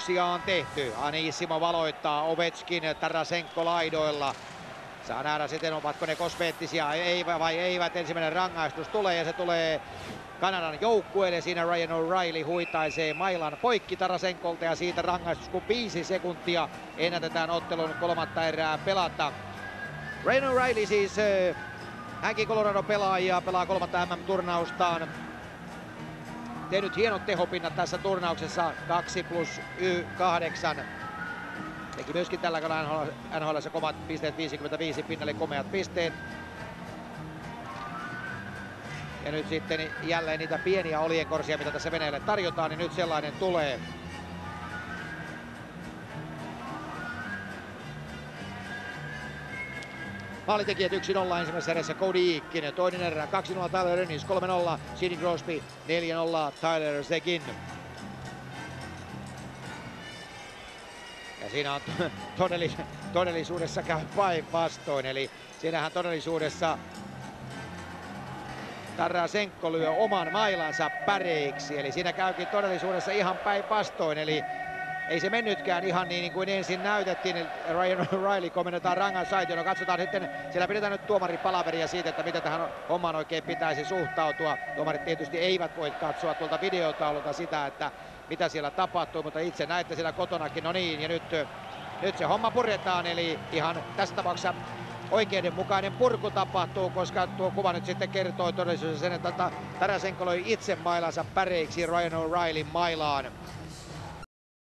muutoksia on tehty. Anissimo valoittaa, Ovechkin, Tarasenko laidoilla. Saa nähdä sitten, ovatko ne kosmeettisia vai eivät. Ensimmäinen rangaistus tulee ja se tulee Kanadan joukkueelle. Siinä Ryan O'Reilly huitaisee mailan poikki Tarasenkolta ja siitä rangaistus, kun 5 sekuntia ennätetään ottelun kolmatta erää pelata. Ryan O'Reilly siis, hänkin Colorado-pelaaja, pelaa kolmatta MM-turnaustaan. Tehnyt hienot tehopinnat tässä turnauksessa, 2+8. Teki myöskin tällä kaudella NHL:ssä kovat pisteet, 55 pinnalle komeat pisteet. Ja nyt sitten jälleen niitä pieniä oljenkorsia, mitä tässä Venäjälle tarjotaan, niin nyt sellainen tulee. Maalitekijät 1-0 ensimmäisessä erässä Cody Eakin, toinen erä 2-0 Tyler Ennis, 3-0 Sidney Crosby, 4-0 Tyler Seguin. Ja siinä on todellisuudessa käy päinvastoin, eli siinähän todellisuudessa Tarasenko lyö oman mailansa päreiksi, eli siinä käykin todellisuudessa ihan päinvastoin, eli ei se mennytkään ihan niin kuin ensin näytettiin. Ryan O'Reilly komennetaan rangaistusaitioon. No katsotaan sitten, siellä pidetään nyt tuomaripalaveria siitä, että mitä tähän hommaan oikein pitäisi suhtautua. Tuomarit tietysti eivät voi katsoa tuolta videotaululta sitä, että mitä siellä tapahtuu, mutta itse näette siellä kotonakin. No niin, ja nyt se homma puretaan, eli ihan tässä tapauksessa oikeudenmukainen purku tapahtuu, koska tuo kuva nyt sitten kertoo todellisuudessa sen, että Tarasenko löi itse mailansa päreiksi Ryan O'Reillyn mailaan.